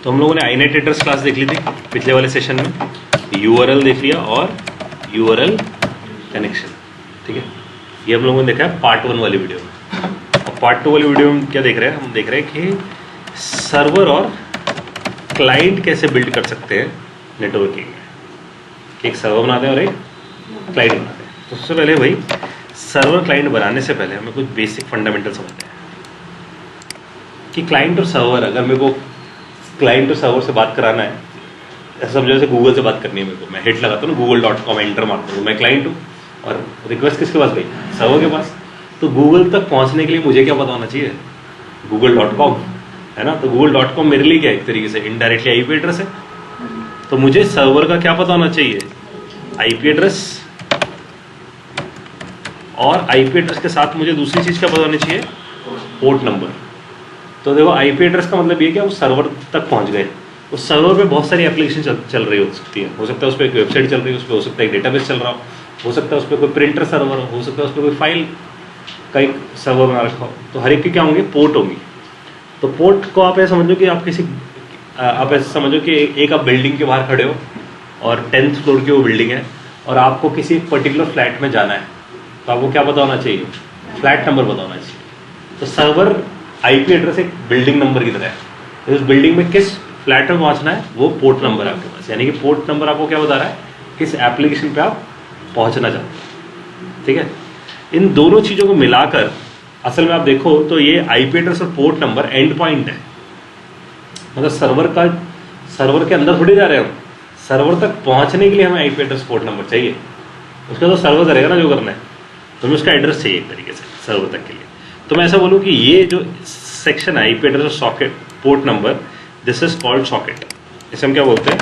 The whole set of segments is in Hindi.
तो हम लोगों ने आईनेट एड्रेस क्लास देख ली थी पिछले वाले सेशन में, यूआरएल देख लिया और यूआरएल कनेक्शन, ठीक है। ये हम लोगों ने देखा है पार्ट 1 वाली वीडियो में। और पार्ट 2 वाली वीडियो में क्या देख रहे हैं, हम देख रहे हैं कि सर्वर और क्लाइंट कैसे बिल्ड कर सकते हैं नेटवर्किंग में। एक सर्वर बनाते हैं और एक क्लाइंट बनाते हैं। तो सबसे पहले भाई सर्वर क्लाइंट बनाने से पहले हमें कुछ बेसिक फंडामेंटल समझते हैं कि क्लाइंट और सर्वर, अगर मेरे को क्लाइंट और सर्वर से बात कराना है, ऐसा समझो जैसे गूगल से बात करनी है मेरे को, मैं हिट लगाता हूँ ना google.com, एंटर मारता हूँ, मैं क्लाइंट हूँ और रिक्वेस्ट किसके पास गई, सर्वर के पास। तो गूगल तक पहुँचने के लिए मुझे क्या पता होना चाहिए, google.com है ना। तो google.com मेरे लिए क्या है, एक तरीके से इनडायरेक्टली आईपी एड्रेस है। तो मुझे सर्वर का क्या पता होना चाहिए, आईपी एड्रेस, और आईपी एड्रेस के साथ मुझे दूसरी चीज़ क्या पता होनी चाहिए, पोर्ट नंबर। तो देखो आईपी एड्रेस का मतलब ये क्या, उस सर्वर तक पहुंच गए, उस सर्वर पे बहुत सारी एप्लीकेशन चल रही हो सकती है। हो सकता है उस पर एक वेबसाइट चल रही है, उस पर हो सकता है एक डेटाबेस चल रहा हो सकता है उस पर कोई प्रिंटर सर्वर हो सकता है उस पर कोई फाइल का एक सर्वर बना रखा हो। तो हर एक के क्या होंगे, पोर्ट होंगी। तो पोर्ट को आप ऐसा समझो कि आप ऐसा समझो कि एक आप बिल्डिंग के बाहर खड़े हो और 10th फ्लोर की वो बिल्डिंग है और आपको किसी पर्टिकुलर फ्लैट में जाना है। तो आपको क्या पता होना चाहिए, फ्लैट नंबर पता होना चाहिए। तो सर्वर आईपी एड्रेस एक बिल्डिंग नंबर की तरह है। उस बिल्डिंग में किस फ्लैट में पहुंचना है वो पोर्ट नंबर है आपके पास, यानी कि पोर्ट नंबर आपको क्या बता रहा है, किस एप्लीकेशन पे आप पहुंचना चाहते हैं, ठीक है। इन दोनों चीज़ों को मिलाकर असल में आप देखो तो ये आईपी एड्रेस और पोर्ट नंबर एंड पॉइंट है। मतलब सर्वर के अंदर थोड़ी जा रहे हैं हम, सर्वर तक पहुंचने के लिए हमें आईपी एड्रेस पोर्ट नंबर चाहिए। उसका तो सर्वर करेगा ना जो करना है, तो हमें उसका एड्रेस चाहिए एक तरीके से सर्वर तक के लिए। तो मैं ऐसा बोलूँ कि ये जो सेक्शन है आईपी एड्रेस और socket port number, this is called socket. इसे हम क्या बोलते हैं,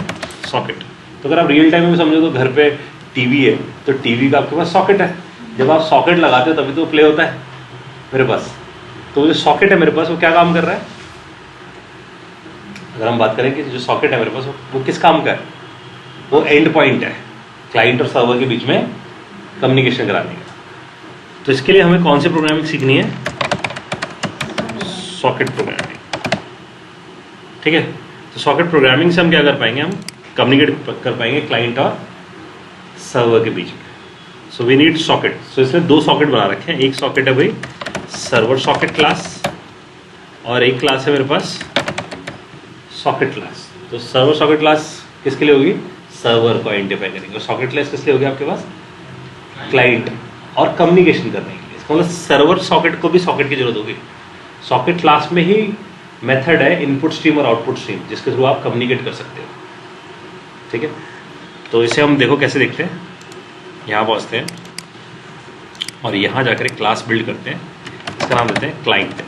सॉकेट। तो अगर आप रियल टाइम में समझो तो घर पे टीवी है तो टीवी का आपके पास सॉकेट है। जब आप सॉकेट लगाते हो तभी तो प्ले होता है मेरे पास। तो जो सॉकेट है मेरे पास वो क्या काम कर रहा है, अगर हम बात करें कि जो सॉकेट है मेरे पास वो किस काम का है, वो एंड पॉइंट है क्लाइंट और सर्वर के बीच में कम्युनिकेशन कराने का। तो इसके लिए हमें कौन सी प्रोग्रामिंग सीखनी है, सॉकेट प्रोग्रामिंग, ठीक है। तो सॉकेट प्रोग्रामिंग से हम क्या कर पाएंगे, हम कम्युनिकेट कर पाएंगे क्लाइंट और सर्वर के बीच में। So we need socket. So इसमें 2 सॉकेट बना रखे हैं। एक सॉकेट है भाई सर्वर सॉकेट क्लास और एक क्लास है मेरे पास सॉकेट क्लास। तो सर्वर सॉकेट क्लास किसके लिए होगी, सर्वर को आइडेंटिफाई करेंगे, और सॉकेट क्लास किस लिए होगी आपके पास, क्लाइंट और कम्युनिकेशन करने के लिए। इसका मतलब सर्वर सॉकेट को भी सॉकेट की जरूरत होगी। सॉकेट क्लास में ही मेथड है इनपुट स्ट्रीम और आउटपुट स्ट्रीम, जिसके थ्रू आप कम्युनिकेट कर सकते हो, ठीक है। तो इसे हम देखो कैसे देखते हैं, यहाँ पहुँचते हैं और यहाँ जाकर एक क्लास बिल्ड करते हैं, इसका नाम देते हैं क्लाइंट।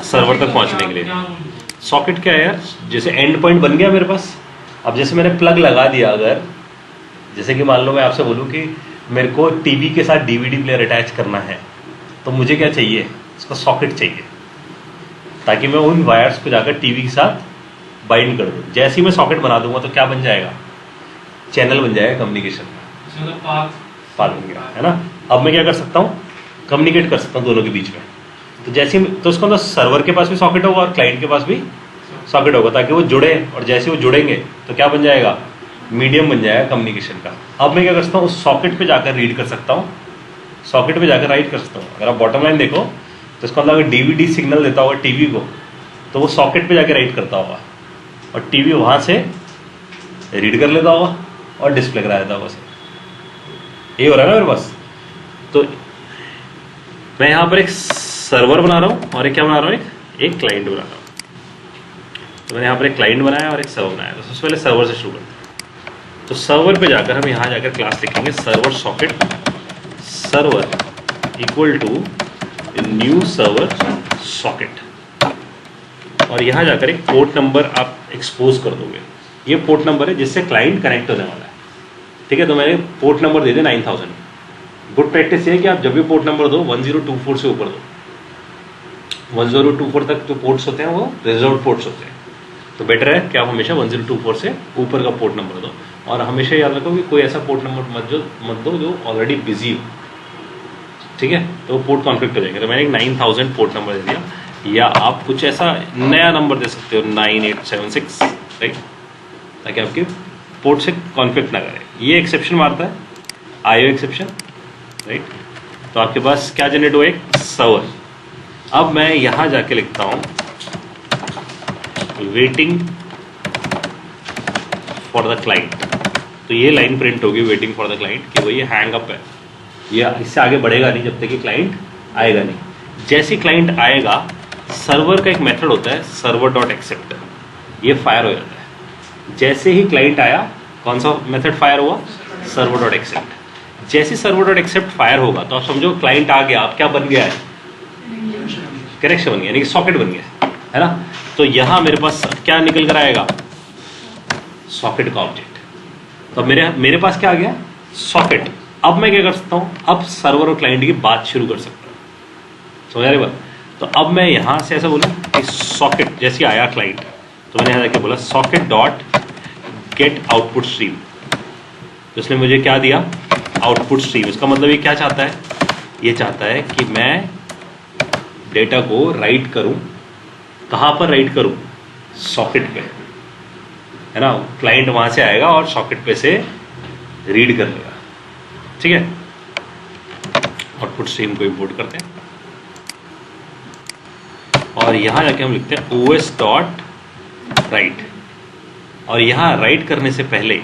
सर्वर तक पहुँचने के लिए सॉकेट क्या है यार, जैसे एंड पॉइंट बन गया मेरे पास। अब जैसे मैंने प्लग लगा दिया, अगर जैसे कि मान लो मैं आपसे बोलूँ कि मेरे को टीवी के साथ डीवीडी प्लेयर अटैच करना है, तो मुझे क्या चाहिए, इसका सॉकेट चाहिए, ताकि मैं उन वायर्स को जाकर टीवी के साथ बाइंड कर दूँ। जैसे ही मैं सॉकेट बना दूंगा तो क्या बन जाएगा, चैनल बन जाएगा कम्युनिकेशन का, पाथ बन गया है ना। अब मैं क्या कर सकता हूँ, कम्युनिकेट कर सकता हूँ दोनों के बीच में। तो जैसे तो उसका मतलब सर्वर के पास भी सॉकेट होगा और क्लाइंट के पास भी सॉकेट होगा, ताकि वो जुड़े, और जैसे वो जुड़ेंगे तो क्या बन जाएगा, मीडियम बन जाएगा कम्युनिकेशन का। अब मैं क्या कर सकता हूँ, उस सॉकेट पे जाकर रीड कर सकता हूँ, सॉकेट पे जाकर राइट कर सकता हूँ। अगर आप बॉटम लाइन देखो तो इसका मतलब अगर डीवीडी सिग्नल देता होगा टीवी को, तो वो सॉकेट पे जाकर राइट करता होगा और टीवी वहाँ से रीड कर लेता होगा और डिस्प्ले करा देता होगा। ये हो रहा है ना मेरे पास। तो मैं यहाँ पर एक सर्वर बना रहा हूँ और एक क्या बना रहा हूँ, एक क्लाइंट बना रहा हूँ। तो मैंने यहाँ पर एक क्लाइंट बनाया और एक सर्वर बनाया। तो सबसे पहले सर्वर से शुरू करते हैं। तो सर्वर पे जाकर हम यहाँ जाकर क्लास लिखेंगे server socket, server equal to new server socket, और यहाँ जाकर एक पोर्ट नंबर आप एक्सपोज कर दोगे। ये पोर्ट नंबर है जिससे क्लाइंट कनेक्ट होने वाला है, ठीक है। तो मैंने पोर्ट नंबर दे दिया 9000। गुड प्रैक्टिस ये है कि आप जब भी पोर्ट नंबर दो 1024 से ऊपर दो। 1024 तक जो पोर्ट्स होते हैं वो रिजर्व पोर्ट्स होते हैं। तो बेटर है कि आप हमेशा 1024 से ऊपर का पोर्ट नंबर दो, और हमेशा याद रखो कि कोई ऐसा पोर्ट नंबर मत दो जो ऑलरेडी बिजी हो, ठीक है, तो पोर्ट कॉन्फ्लिक्ट हो जाएंगे। तो मैंने एक 9000 पोर्ट नंबर दे दिया, या आप कुछ ऐसा नया नंबर दे सकते हो 9876, राइट, ताकि आपके पोर्ट से कॉन्फ्लिक्ट ना करे। ये एक्सेप्शन मारता है, आईओ एक्सेप्शन, राइट। तो आपके पास क्या जनरेट हुआ, एक सर्वर। अब मैं यहां जाके लिखता हूं वेटिंग फॉर द क्लाइंट। तो ये लाइन प्रिंट होगी वेटिंग फॉर द क्लाइंट, कि वो ये हैंग अप है, ये इससे आगे बढ़ेगा नहीं जब तक कि क्लाइंट आएगा नहीं। जैसे क्लाइंट आएगा, सर्वर का एक मेथड होता है सर्वर डॉट एक्सेप्ट, ये फायर हो जाता है। जैसे ही क्लाइंट आया, कौन सा मेथड फायर हुआ, सर्वर डॉट एक्सेप्ट। जैसे सर्वर डॉट एक्सेप्ट फायर होगा तो आप समझो क्लाइंट आ गया, आप क्या बन गया है, कनेक्शन बन गया, यानी कि सॉकेट बन गया, है ना। तो यहां मेरे पास क्या निकल कर आएगा, सॉकेट का ऑब्जेक्ट। तो मेरे पास क्या आ गया, सॉकेट। अब मैं क्या कर सकता हूं, अब सर्वर और क्लाइंट की बात शुरू कर सकता हूं, समझ रहे बात। तो अब मैं यहां से ऐसा बोला कि सॉकेट जैसे आया क्लाइंट, तो मैंने यहां जाके बोला socket dot gate output stream. तो इसने मुझे क्या दिया, आउटपुट स्ट्रीम। इसका मतलब ये क्या चाहता है, ये चाहता है कि मैं डेटा को राइट करूं, कहां पर राइट करूं, सॉकेट पे, है ना। क्लाइंट वहां से आएगा और सॉकेट पे से रीड कर लेगा, ठीक है। आउटपुट स्ट्रीम को इंपोर्ट करते हैं और यहां जाके हम लिखते हैं os डॉट राइट। और यहां राइट करने से पहले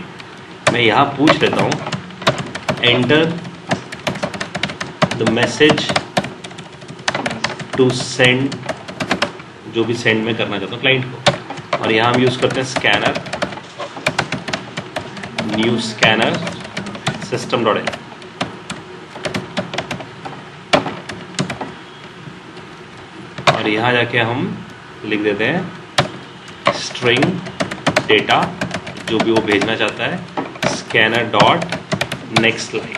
मैं यहां पूछ लेता हूं enter the message to send, जो भी सेंड में करना चाहता हूं क्लाइंट को। और यहां हम यूज करते हैं scanner, new scanner system dot in. और यहां जाके हम लिख देते हैं स्ट्रिंग डेटा, जो भी वो भेजना चाहता है, स्कैनर डॉट नेक्स्ट लाइन।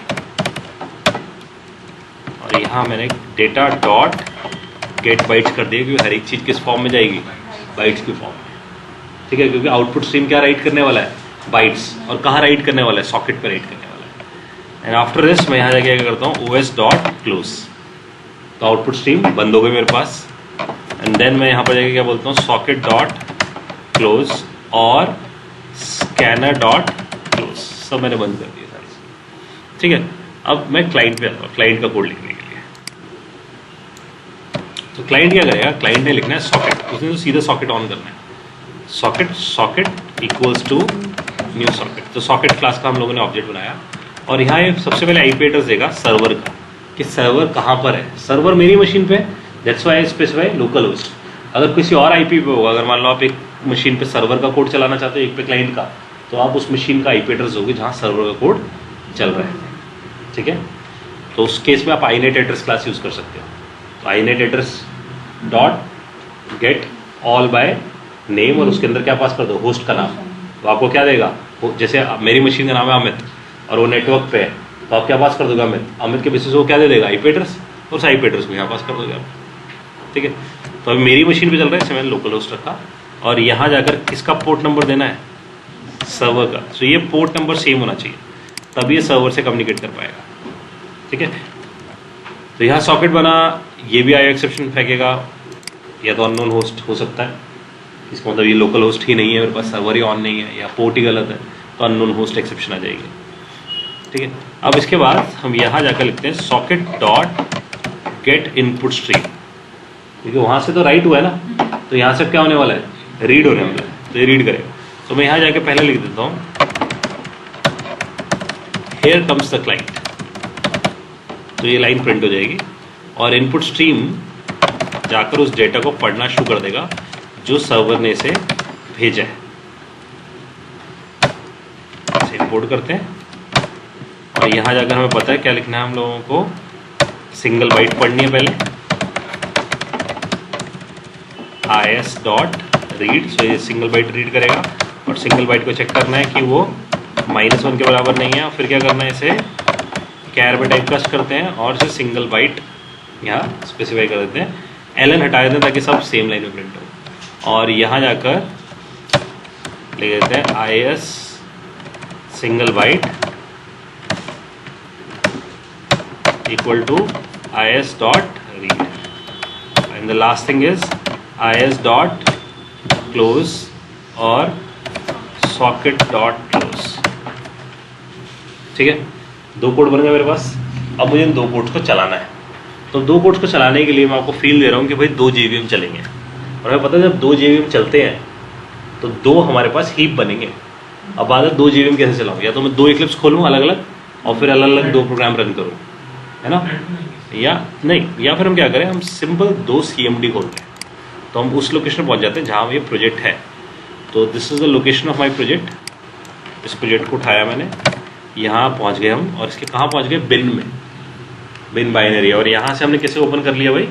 और यहां मैंने डेटा डॉट गेट बाइट्स कर दिया, क्योंकि हर एक चीज किस फॉर्म में जाएगी, बाइट्स की फॉर्म में, ठीक है। क्योंकि आउटपुट स्ट्रीम क्या राइट करने वाला है, बाइट्स। और कहाँ राइट करने वाला है, सॉकेट पे राइट करने वाला है। एंड आफ्टर दिस मैं यहां जाके क्या करता हूँ, os डॉट क्लोज। तो आउटपुट स्ट्रीम बंद हो गई मेरे पास। एंड देन मैं यहां पर जाके क्या बोलता हूँ, सॉकेट डॉट क्लोज और स्कैनर डॉट क्लोज, सब मैंने बंद कर दिया सारे, ठीक है। अब मैं क्लाइंट पे आता हूँ, क्लाइंट का कोड लिखने के लिए। तो क्लाइंट क्या करेगा, क्लाइंट ने लिखना है सॉकेट, उसने तो सीधा सॉकेट ऑन करना है, socket socket equals to new socket. तो सॉकेट क्लास का हम लोगों ने ऑब्जेक्ट बनाया और यहाँ ये सबसे पहले आईपी एड्रेस देगा सर्वर का, कि सर्वर कहाँ पर है। सर्वर मेरी मशीन पे है, that's why I specify local host. अगर किसी और आईपी पे होगा, अगर मान लो आप एक मशीन पे सर्वर का कोड चलाना चाहते हो, एक पे क्लाइंट का, तो आप उस मशीन का आईपी एड्रेस होगी जहाँ सर्वर का कोड चल रहा है, ठीक है। तो उस केस में आप inet एड्रेस क्लास यूज कर सकते हो। तो inet address dot get all by name, और उसके अंदर क्या पास कर दो, होस्ट का नाम। तो आपको क्या देगा, जैसे मेरी मशीन का नाम है अमित और वो नेटवर्क पे है, तो आप क्या पास कर दोगे, अमित। अमित के बेसिस वो क्या दे देगा, आईपी एड्रेस, और उस आईपी एड्रेस को यहाँ पास कर दोगे आप, ठीक है। तो अभी मेरी मशीन पे चल रहा है, इससे मैंने लोकल होस्ट रखा। और यहाँ जाकर किसका पोर्ट नंबर देना है, सर्वर का। तो ये पोर्ट नंबर सेम होना चाहिए, तब ये सर्वर से कम्युनिकेट कर पाएगा, ठीक है। तो यहाँ सॉकेट बना, ये भी आईओ एक्सेप्शन फेंकेगा, या तो अननोन होस्ट हो सकता है, इसका मतलब ये लोकल होस्ट ही नहीं है मेरे पास, सर्वर ही ऑन नहीं है, या पोर्ट ही गलत है, तो अननोन होस्ट एक्सेप्शन आ जाएगी, ठीक है। अब इसके बाद हम यहाँ जाकर लिखते हैं socket dot gate input stream, क्योंकि वहाँ से तो राइट हुआ है ना, तो यहाँ से क्या होने वाला है, रीड होने वाला है, तो ये रीड करेगा। तो मैं यहाँ जाके पहले लिख देता हूँ हियर कम्स द क्लाइंट, तो ये लाइन प्रिंट हो जाएगी और इनपुट स्ट्रीम जाकर उस डेटा को पढ़ना शुरू कर देगा जो सर्वर ने इसे भेजा है। इसे इंपोर्ट करते हैं और यहाँ जाकर हमें पता है क्या लिखना है हम लोगों को, सिंगल बाइट पढ़नी है पहले, is डॉट रीड। सो ये सिंगल बाइट रीड करेगा और सिंगल बाइट को चेक करना है कि वो -1 के बराबर नहीं है। फिर क्या करना है, इसे कैर में टाइप कास्ट करते हैं और इसे सिंगल बाइट यहाँ स्पेसिफाई कर देते हैं, ln हटा देते हैं ताकि सब सेम लाइन में प्रिंट हो। और यहाँ जाकर ले देते हैं is single byte equal to is dot read, and the last thing is is dot close और socket dot close. ठीक है, दो कोड बन गए मेरे पास. अब मुझे इन दो कोड्स को चलाना है. तो दो कोड्स को चलाने के लिए मैं आपको फील दे रहा हूँ कि भाई दो JVM चलेंगे, और हमें पता है जब दो JVM चलते हैं तो दो हमारे पास हीप बनेंगे. अब बात है दो JVM कैसे चलाऊँ, या तो मैं दो इक्लिप्स खोलूँ अलग अलग और फिर अलग अलग दो प्रोग्राम रन करूँ, है ना, या नहीं, या फिर हम क्या करें, हम सिंपल दो CMD खोल लें. तो हम उस लोकेशन पर पहुँच जाते हैं जहाँ ये प्रोजेक्ट है. तो this is the location of my project. इस प्रोजेक्ट को उठाया मैंने, यहाँ पहुँच गए हम, और इसके कहाँ पहुँच गए, बिन में, बिन बाइनरी. और यहाँ से हमने कैसे ओपन कर लिया भाई,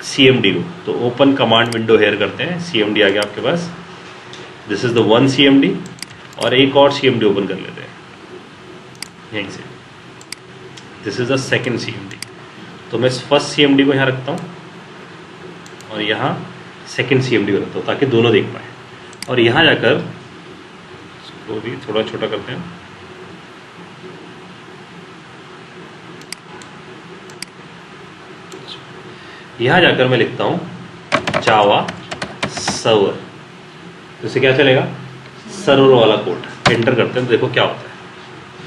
CMD को. तो ओपन कमांड विंडो हेयर करते हैं, CMD आ गया आपके पास. This is the one CMD, और एक और CMD ओपन कर लेते हैं यहीं से. This is the second CMD. तो मैं फर्स्ट CMD को यहाँ रखता हूँ और यहाँ सेकेंड CMD को रखता हूँ ताकि दोनों देख पाए. और यहाँ जाकर इसको भी थोड़ा छोटा करते हैं. यहाँ जाकर मैं लिखता हूँ जावा सर्वर. तो इससे क्या चलेगा, सर्वर वाला कोड. एंटर करते हैं, देखो क्या होता है.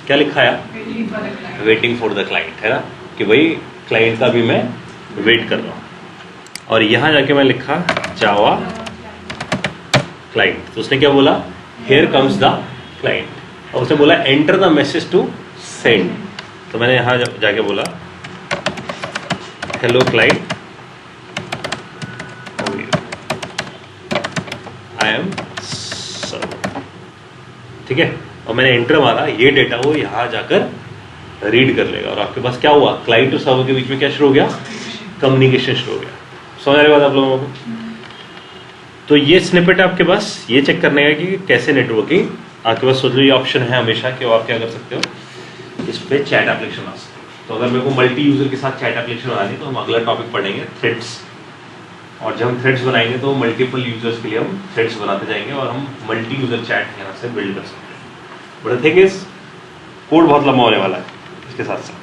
क्या लिखा है, वेटिंग फॉर द क्लाइंट, है ना, कि भाई क्लाइंट का भी मैं वेट कर रहा हूँ. और यहाँ जाके मैं लिखा जावा क्लाइंट. तो उसने क्या बोला, हेयर कम्स द क्लाइंट. और उसने बोला enter the message to send. तो मैंने यहाँ जाके बोला hello client, I am server. ठीक है, और मैंने एंटर मारा, ये डेटा वो यहाँ जाकर रीड कर लेगा. और आपके पास क्या हुआ, क्लाइंट और सर्वर के बीच में क्या शुरू हो गया, कम्युनिकेशन शुरू हो गया. समझ आ रही बात आप लोगों को. तो ये स्निपेट है आपके पास, ये चेक करने का कि कैसे नेटवर्किंग आपके पास. सोच लो ये ऑप्शन है हमेशा कि आप क्या कर सकते हो, इस पे चैट एप्लीकेशन आ सकते हो. तो अगर मेरे को मल्टी यूजर के साथ चैट एप्लीकेशन बनानी तो हम अगला टॉपिक पढ़ेंगे थ्रेड्स. और जब हम थ्रेड्स बनाएंगे तो मल्टीपल यूजर्स के लिए हम थ्रेड्स बनाते जाएंगे और हम मल्टी यूजर चैट यहाँ से बिल्ड कर सकते हैं. But the thing is code बहुत लंबा होने वाला है इसके साथ साथ.